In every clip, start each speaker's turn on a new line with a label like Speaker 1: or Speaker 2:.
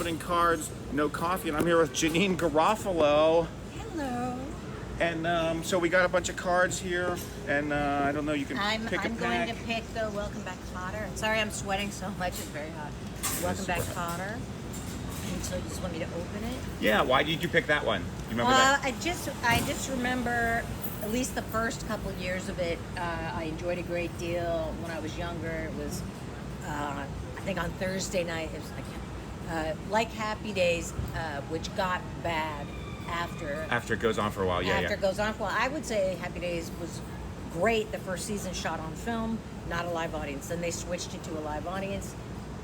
Speaker 1: opening cards, no coffee, and I'm here with Janeane Garofalo.
Speaker 2: Hello.
Speaker 1: And so we got a bunch of cards here, and I don't know, you can pick a
Speaker 2: I'm
Speaker 1: pack.
Speaker 2: going to pick the Welcome Back Kotter. Sorry, I'm sweating so much. It's very hot. Welcome Back Kotter. And so you just want me to open it?
Speaker 1: Yeah. Why did you pick that one? You remember that?
Speaker 2: I just remember at least the first couple of years of it. I enjoyed a great deal when I was younger. It was, I think, on Thursday night. It was like Happy Days, which got bad after
Speaker 1: it goes on for a while.
Speaker 2: After it goes on for a while. I would say Happy Days was great. The first season shot on film, not a live audience. Then they switched it to a live audience.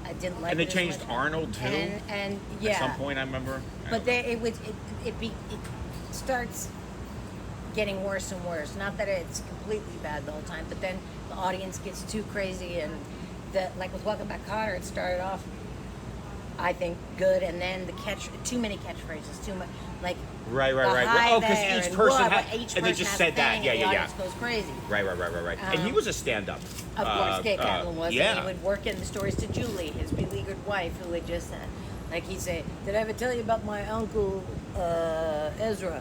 Speaker 2: I didn't like it.
Speaker 1: And they changed Arnold too.
Speaker 2: And yeah.
Speaker 1: At some point, I remember.
Speaker 2: But it starts getting worse and worse. Not that it's completely bad the whole time, but then the audience gets too crazy, and like with Welcome Back Kotter, it started off, I think, good, and then too many catchphrases, too much, like
Speaker 1: right. Oh, because each person and they just said that. Yeah.
Speaker 2: The audience goes crazy.
Speaker 1: Right. And he was a stand-up.
Speaker 2: Of course, Gabe Kaplan was.
Speaker 1: Yeah.
Speaker 2: And he would work in the stories to Julie, his beleaguered wife, who had just said, like he'd say, "Did I ever tell you about my uncle Ezra?"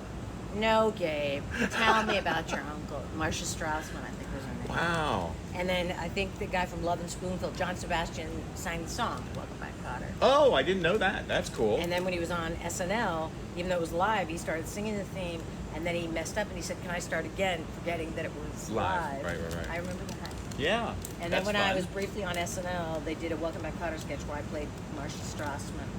Speaker 2: No, Gabe. Tell me about your uncle. Marcia Strassman, I think was her name.
Speaker 1: Wow.
Speaker 2: And then I think the guy from Love and Spoonful, John Sebastian, sang the song Welcome Back Kotter.
Speaker 1: Oh, I didn't know that. That's cool.
Speaker 2: And then when he was on SNL, even though it was live, he started singing the theme, and then he messed up and he said, "Can I start again?" Forgetting that it was live.
Speaker 1: Right.
Speaker 2: I remember that.
Speaker 1: Yeah.
Speaker 2: And then when I was briefly on SNL, they did a Welcome Back Kotter sketch where I played Marcia Strassman.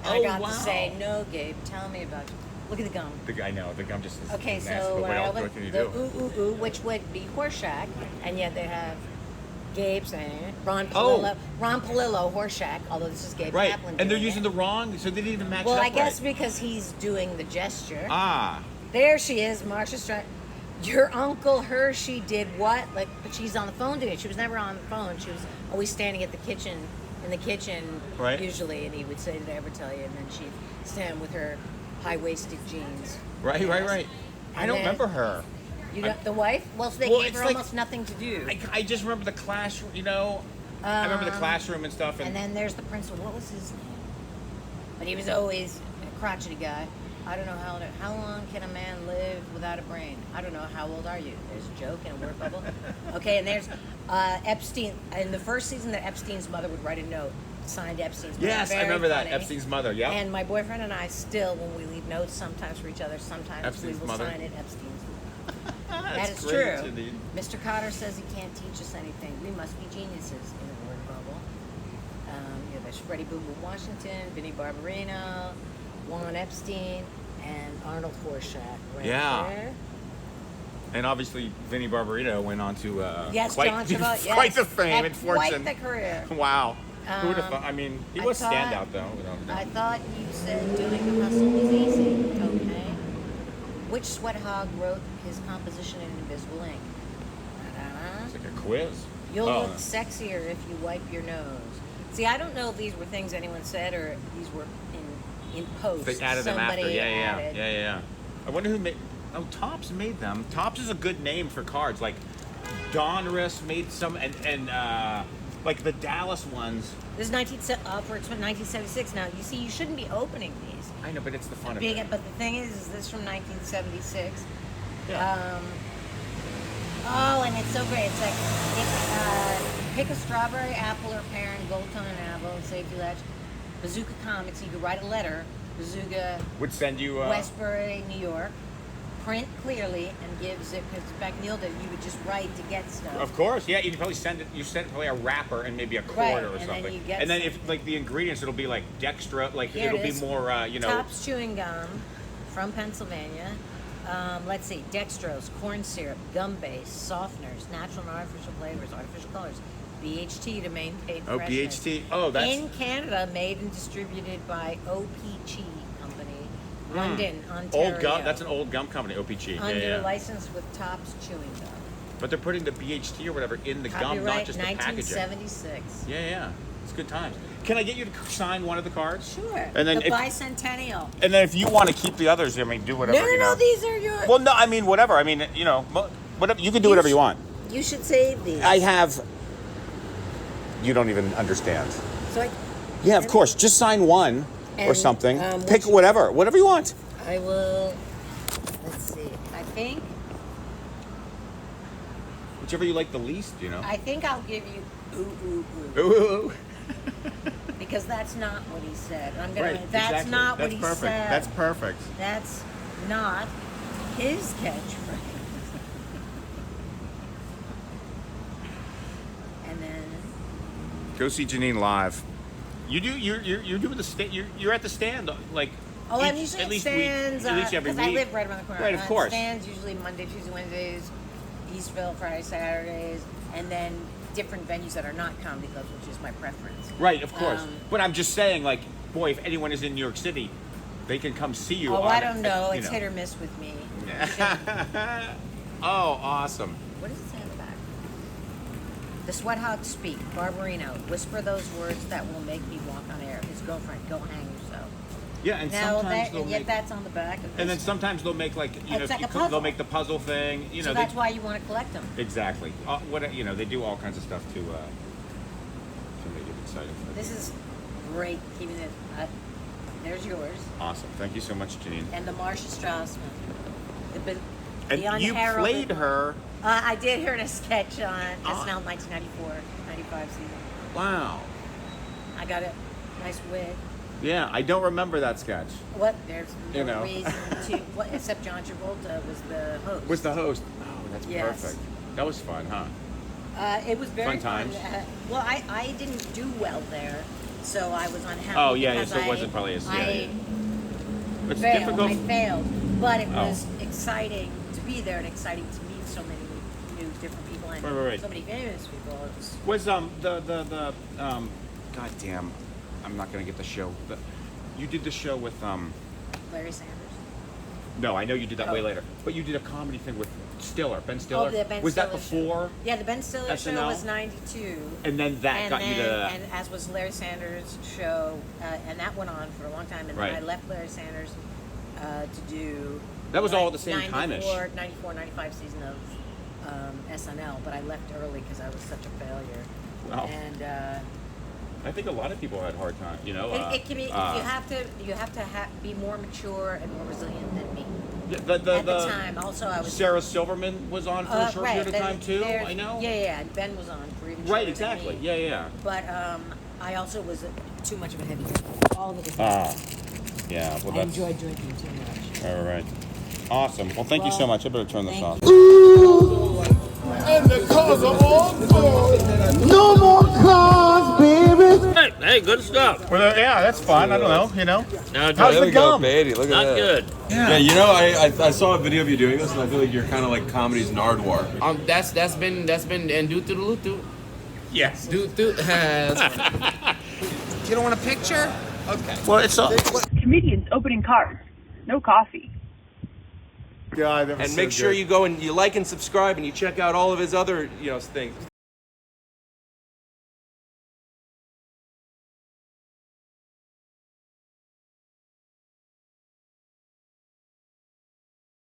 Speaker 2: And I got to say, "No, Gabe, tell me about you." Look at the gum.
Speaker 1: I know, the gum just is
Speaker 2: okay,
Speaker 1: nasty,
Speaker 2: so
Speaker 1: what can you do?
Speaker 2: Ooh Ooh, which would be Horseshack, and yet they have Gabe saying it. Ron Palillo, Horseshack, although this is Gabe Kaplan.
Speaker 1: And they're using the wrong, so they didn't even match
Speaker 2: well,
Speaker 1: up
Speaker 2: I guess
Speaker 1: right.
Speaker 2: because he's doing the gesture.
Speaker 1: Ah.
Speaker 2: There she is, Marcia Strassman. Your uncle Hershey did what? Like, but she's on the phone doing it. She was never on the phone. She was always standing in the kitchen,
Speaker 1: right.
Speaker 2: usually, and he would say, "Did I ever tell you?" And then she'd stand with her high-waisted jeans.
Speaker 1: Right. I don't remember her.
Speaker 2: You know, the wife? Well, so they gave her almost nothing to do.
Speaker 1: I just remember the classroom, I remember the classroom and stuff.
Speaker 2: And then there's the principal. What was his name? But he was always a crotchety guy. I don't know how long can a man live without a brain? I don't know. How old are you? There's a joke in a word bubble. Okay, and there's Epstein. In the first season, that Epstein's mother would write a note. Signed Epstein's mother.
Speaker 1: Yes, I remember that. Epstein's mother, yeah.
Speaker 2: And my boyfriend and I still, when we leave notes, sometimes for each other, sometimes
Speaker 1: Epstein's
Speaker 2: we will
Speaker 1: mother.
Speaker 2: sign it Epstein's mother. That is
Speaker 1: great,
Speaker 2: true.
Speaker 1: Janine.
Speaker 2: Mr. Kotter says he can't teach us anything. We must be geniuses in a word bubble. There's Freddie Boo Boo Washington, Vinnie Barbarino, Juan Epstein, and Arnold Horseshack right there.
Speaker 1: And obviously, Vinnie Barbarino went on to
Speaker 2: quite
Speaker 1: the fame and fortune.
Speaker 2: Quite the career.
Speaker 1: Wow. Who would have thought? I mean, he was standout, though.
Speaker 2: I thought you said doing the hustle was easy. Okay. Which sweat hog wrote his composition in invisible ink?
Speaker 1: It's like a quiz.
Speaker 2: You'll look sexier if you wipe your nose. See, I don't know if these were things anyone said or these were in post.
Speaker 1: They added them after. Yeah. I wonder who made. Oh, Topps made them. Topps is a good name for cards. Like Donruss made some, and like the Dallas ones.
Speaker 2: This is 1976. Now, you see, you shouldn't be opening these.
Speaker 1: I know, but it's the fun of it.
Speaker 2: But the thing is this from 1976.
Speaker 1: Yeah.
Speaker 2: And it's so great. It's like, pick a strawberry, apple, or pear, and gold tone and apple, and safety ledge. Bazooka Comics, you could write a letter. Bazooka
Speaker 1: would send you
Speaker 2: Westbury, New York. Print clearly and gives it, because back in the old days you would just write to get stuff.
Speaker 1: Of course, yeah. You'd probably send it. You send probably a wrapper and maybe a quarter or something. And then if like the ingredients, it'll be like dextro. Like it'll be more,
Speaker 2: Topps chewing gum from Pennsylvania. Let's see, dextrose, corn syrup, gum base, softeners, natural and artificial flavors, artificial colors, BHT to maintain freshness.
Speaker 1: BHT. Oh, that's
Speaker 2: in Canada, made and distributed by OPG Company, London, Ontario.
Speaker 1: Old gum. That's an old gum company, OPG.
Speaker 2: Under license with Topps chewing gum.
Speaker 1: But they're putting the BHT or whatever in the
Speaker 2: Copyright
Speaker 1: gum, not just the packaging.
Speaker 2: 1976.
Speaker 1: Yeah. It's good times. Can I get you to sign one of the cards?
Speaker 2: Sure.
Speaker 1: And then
Speaker 2: the bicentennial.
Speaker 1: And then if you want to keep the others, I mean, do whatever.
Speaker 2: No, these are yours.
Speaker 1: Well, no, I mean, whatever. I mean, whatever. You can do whatever you want.
Speaker 2: You should save these.
Speaker 1: I have. You don't even understand.
Speaker 2: So
Speaker 1: yeah, of course. Just sign one.
Speaker 2: And,
Speaker 1: something. Pick whatever you want.
Speaker 2: I will. Let's see. I think.
Speaker 1: Whichever you like the least, you know.
Speaker 2: I think I'll give you ooh.
Speaker 1: Ooh.
Speaker 2: Because that's not what he said. I'm gonna.
Speaker 1: Right,
Speaker 2: That's
Speaker 1: exactly.
Speaker 2: not
Speaker 1: That's
Speaker 2: what
Speaker 1: perfect.
Speaker 2: he said.
Speaker 1: That's perfect.
Speaker 2: That's not his catchphrase. And then.
Speaker 1: Go see Janeane live. You do. You're doing the stand. You're at the stand like.
Speaker 2: Oh, I'm usually at stands.
Speaker 1: At least every
Speaker 2: because
Speaker 1: week.
Speaker 2: I live right around the corner.
Speaker 1: Right, of course.
Speaker 2: Stands usually Monday, Tuesday, Wednesdays, Eastville, Friday, Saturdays, and then different venues that are not comedy clubs, which is my preference.
Speaker 1: Right, of course. But I'm just saying, like, boy, if anyone is in New York City, they can come see you.
Speaker 2: Oh, I don't know. It's hit or miss with me.
Speaker 1: Oh, awesome.
Speaker 2: What does it say on the back? The Sweathogs speak. Barbarino. Whisper those words that will make me walk on air. His girlfriend. Go hang yourself.
Speaker 1: Yeah, and
Speaker 2: Now
Speaker 1: sometimes
Speaker 2: that,
Speaker 1: they'll
Speaker 2: and yet
Speaker 1: make,
Speaker 2: that's on the back. Of
Speaker 1: and
Speaker 2: this
Speaker 1: then sometimes they'll make like
Speaker 2: It's like a puzzle.
Speaker 1: they'll make the puzzle thing. You know,
Speaker 2: so that's why you want to collect them.
Speaker 1: Exactly. They do all kinds of stuff to make it exciting.
Speaker 2: This is great. Keeping it. There's yours.
Speaker 1: Awesome. Thank you so much, Janeane.
Speaker 2: And the Marsha Strassman.
Speaker 1: And you played her.
Speaker 2: I did her in a sketch on SNL 1994-95 season.
Speaker 1: Wow.
Speaker 2: I got a nice wig.
Speaker 1: Yeah, I don't remember that sketch.
Speaker 2: What? There's no
Speaker 1: You know.
Speaker 2: reason to. Except John Travolta was the host.
Speaker 1: Was the host? Oh, that's
Speaker 2: Yes.
Speaker 1: perfect. That was fun, huh?
Speaker 2: It was very
Speaker 1: Fun
Speaker 2: fun.
Speaker 1: times.
Speaker 2: Well, I didn't do well there, so I was unhappy.
Speaker 1: Oh yeah,
Speaker 2: because
Speaker 1: so it wasn't probably as
Speaker 2: I
Speaker 1: It's
Speaker 2: failed.
Speaker 1: difficult.
Speaker 2: I failed, but it
Speaker 1: Oh.
Speaker 2: was exciting to be there and exciting to meet so many new different people and
Speaker 1: Right.
Speaker 2: so many famous people.
Speaker 1: Was God damn, I'm not gonna get the show. You did the show with
Speaker 2: Larry Sanders.
Speaker 1: No, I know you did that way
Speaker 2: Oh.
Speaker 1: later, but you did a comedy thing with Ben Stiller.
Speaker 2: Oh, the Ben
Speaker 1: was
Speaker 2: Stiller
Speaker 1: that before?
Speaker 2: Show. Yeah, the Ben Stiller show
Speaker 1: SNL?
Speaker 2: was '92.
Speaker 1: And then that got you to.
Speaker 2: And as was Larry Sanders' show, and that went on for a long time. And
Speaker 1: Right.
Speaker 2: then I left Larry Sanders to do.
Speaker 1: That was all at the same time-ish.
Speaker 2: 95 season of SNL, but I left early because I was such a failure.
Speaker 1: Wow.
Speaker 2: And
Speaker 1: I think a lot of people had a hard time. You know.
Speaker 2: it can be. You have to be more mature and more resilient than me.
Speaker 1: The
Speaker 2: At the time, also I was.
Speaker 1: Sarah Silverman was on for a short period of time too. I know.
Speaker 2: Yeah, and Ben was on for even
Speaker 1: Right,
Speaker 2: shorter
Speaker 1: exactly.
Speaker 2: than me.
Speaker 1: Yeah.
Speaker 2: But I also was too much of a heavy drinker. All the time.
Speaker 1: Yeah. Well,
Speaker 2: I
Speaker 1: that's
Speaker 2: enjoyed drinking too much.
Speaker 1: all right. Awesome. Well, thank you so much. I better turn this off.
Speaker 3: And the cars are all full. No more cars, baby.
Speaker 4: Hey, good stuff.
Speaker 1: Well, yeah, that's fun. I don't know. You know.
Speaker 4: Now,
Speaker 1: How's the gum?
Speaker 5: Beatty, look at
Speaker 4: not
Speaker 5: that.
Speaker 4: good.
Speaker 5: Yeah, you know, I saw a video of you doing this, and I feel like you're kind of like comedy's Nardwar.
Speaker 4: That's been and do to the lutu.
Speaker 1: Yes.
Speaker 4: Do. You don't want a picture? Okay.
Speaker 1: Well, it's all.
Speaker 6: Comedians opening cards. No coffee.
Speaker 1: God, that was
Speaker 5: And
Speaker 1: so
Speaker 5: make sure
Speaker 1: good.
Speaker 5: you go and you like and subscribe, and you check out all of his other, things.